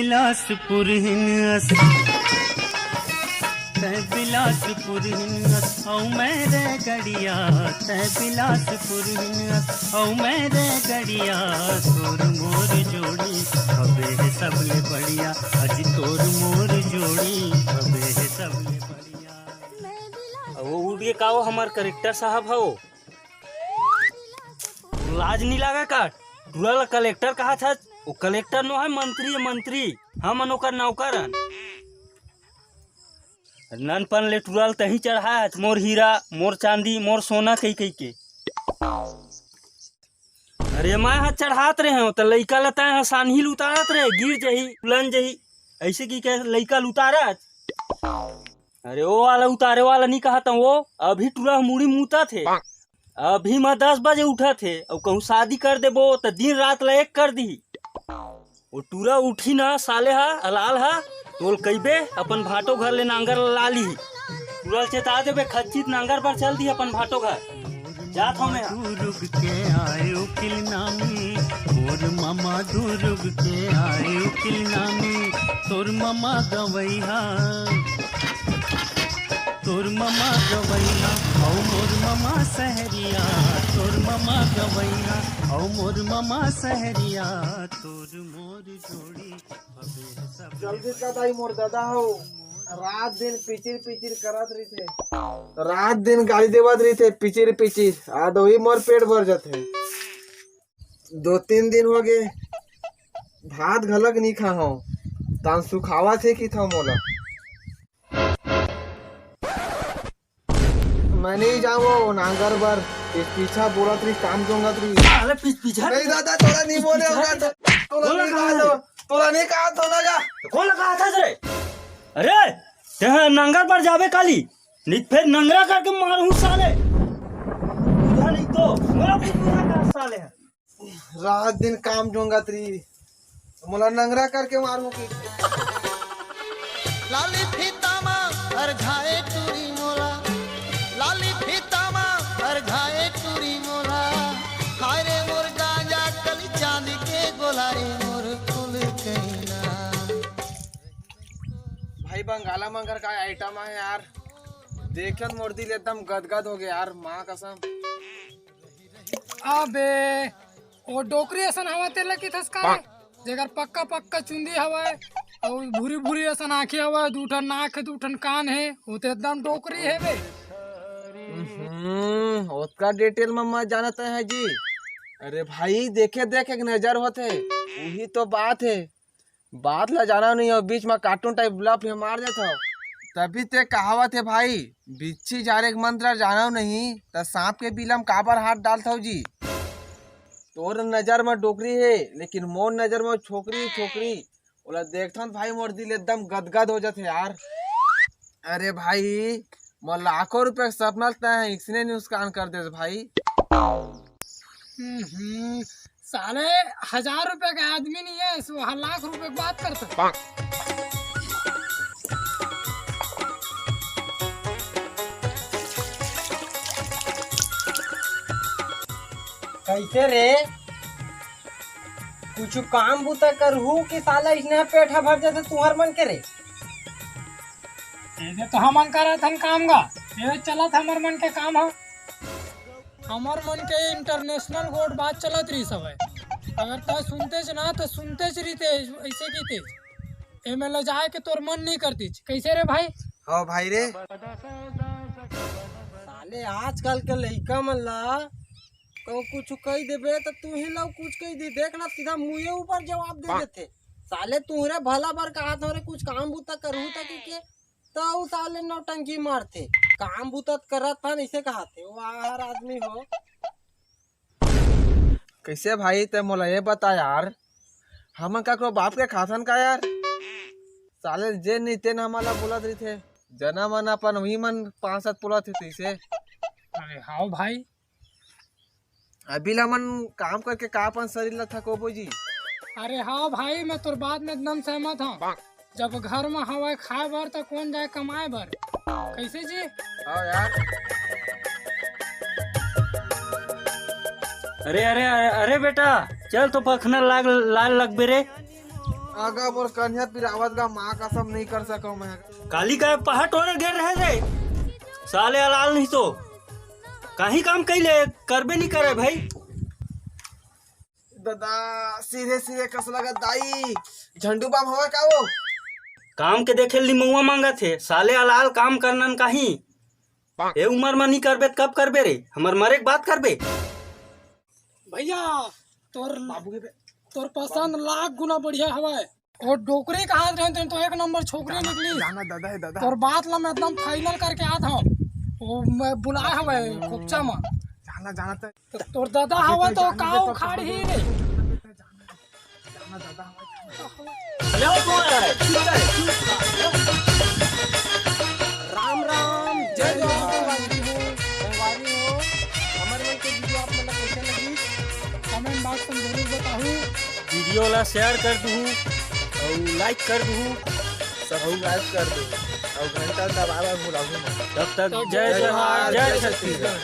Bilaspur heinous तै Bilaspur heinous औ मेरे गड़िया तै बिलासपुर हिनस औ मेरे गड़िया तोर मोर जोड़ी हबे है सबले बढ़िया अज तोर मोर जोड़ी हबे है सबले बढ़िया। वो उठ के का हमार कलेक्टर साहब हो, लाज नहीं लगा का? तुला कलेक्टर कहा था? वो कलेक्टर नो है, मंत्री है मंत्री। हम ओकर नौकर ननपन ले टुरल तही चढ़ा है मोर हीरा मोर चांदी मोर सोना कही कही के। अरे मैं हाथ चढ़ात रहे हो तो लइका लता है सानहिल उतारत रहे, गिर जही उलन जही ऐसे की कह लइका उतारत। अरे वो वाला उतारे वाला नहीं कहा था, वो अभी टूरा मुड़ी मुता थे। अभी मैं 10 बजे उठा थे और कहूँ शादी कर देबो तो दिन रात लायक कर दी। वो टूरा उठी ना साले हा अलाल हा तोल कईबे अपन भाटो घर ले नांगर लाली टूरा चेता देबे खच्चित नांगर पर चल दी अपन भाटो घर जात हूँ मैं। दुर्ग के आए उकिल नामी मोर मामा दुर्ग के आए उकिल नामी तोर मामा गवैया तोर मामा गवैया औ मोर मामा सहरिया तोर मामा गवैया औ मोर मामा सहरिया तोर मोर जोड़ी जल्दी का दाई मोर दादा हो रात दिन पिचिर पिचिर करत रही थे, रात दिन गाली देवत रही थे पिचिर पिचिर। आज वही मोर पेट भर जाते 2-3 दिन हो गए भात घलक नहीं खा हो तान सुखावा थे कि था मोला मैं नहीं जाऊँ नांगर बर पीछा बोला थी काम दूंगा पीछा नहीं दादा थोड़ा नहीं बोले तोला नहीं कहा तो ना जा कौन कहा था रे? अरे ते नंगर पर जावे काली नहीं फिर नंगरा करके मारू साले नहीं तो मेरा पूरा साले है। रात दिन काम दूंगा त्री मोला नंगरा करके मारू की लाली फीतामा हर घाए टूरी मोला लाली फीतामा हर घाए टूरी मोला हाय रे मोर गांजा कली चांदी के गोलाई मोर कुल कहना। भाई बंगाला मंगर का आइटम है यार, देखन मोर दिल एकदम गदगद हो गया यार माँ कसम। अबे ओ डोकरी असन हवा तेल की थस का जेकर पक्का पक्का चुंदी हवा और भूरी भूरी असन आँखें हवा दूठन नाक है दूठन कान है वो तो एकदम डोकरी है बे। उसका डिटेल में मत जानते हैं जी। अरे भाई देखे देख एक नजर होते वही तो बात है, बात ला जाना नहीं हो बीच में कार्टून टाइप ब्लफ मार देता हो तभी ते कहावत है भाई बिच्छी जारे मंत्र जाना नहीं तो सांप के बिलम काबर हाथ डालता हो जी। तोर नजर में डोकरी है लेकिन मोर नजर में छोकरी छोकरी बोला देखता भाई मोर दिल एकदम गदगद हो जाते यार। अरे भाई मोर लाखों रुपए सपना है इसने नुकसान कर दे भाई। साले 1000 रुपए का आदमी नहीं है सो लाख रुपए की बात कर सकता। कैसे रे कुछ काम बुता करहू कि साला इसने पेट भर जाते तुहर मन के रे। ये तो हमन करत हम काम गा ये चलत हमर मन के काम है हमर मन के इंटरनेशनल गोड बात चलत रही सब है। अगर तय सुनते ना तो सुनते रही ऐसे की तेज एमे ले जाए के तोर मन नहीं करती कैसे रे भाई। हाँ भाई रे साले आजकल के लइका मन ला तो कुछ कह देबे तो तू ही ला कुछ कह दे देख ना सीधा मुँहे ऊपर जवाब दे देते साले तुहरे भला भर कहा था कुछ काम बुता करूँ तक के तो साले नौटंकी मारते काम बुता करत था ऐसे कहा थे वो हर आदमी हो। कैसे भाई ते मोला ये बता यार हम का बाप के खासन का यार साले जे नहीं तेन हमारा बोला रही थे जना मन अपन वही मन 5-7 बोला थे तैसे। अरे हाँ भाई अभी ला मन काम करके का अपन शरीर ला थकोबो जी। अरे हाँ भाई मैं तोर बात में एकदम सहमत हूँ। जब घर में हवा खाए बर तो कौन जाए कमाए बर कैसे जी। हाँ यार अरे अरे अरे, अरे बेटा चल तो पखना लाल लग बे रे आगा मोर कन्या पिरावत का माँ का सब नहीं कर सको मैं। काली का पहाट और गिर रहे रे साले अलाल नहीं तो काही काम कैले करबे नहीं करे भाई। दादा सीधे सीधे कस लगा दाई झंडू बाम हवा का वो। काम के देखे लिमौआ मांगा थे साले अलाल काम करना काही ए उम्र में नहीं करबे तो कब करबे रे हमर मरे के बात करबे। भैया तोर पसंद लाख गुना बढ़िया हवाए और डोकरी का हाथ रहते तो एक नंबर छोकरी निकली। जाना दादा है दादा। तोर बात ला मैं एकदम फाइनल करके आता हूँ। वो मैं बुलाया हवे खुपचा में जाना जाना तो तोर दादा हवा तो काऊ खाड़ ही रे। जाना दादा ले आओ कौन है ठीक है। राम राम जय जवाहर हो। हमारे मन के वीडियो आप मतलब कैसे लगी कमेंट बॉक्स में जरूर बताऊँ। वीडियो ला शेयर कर दूँ और लाइक कर दूँ सब्सक्राइब कर दो और घंटा दबाना भूला। तब तक जय जवाहर जय छत्तीसगढ़।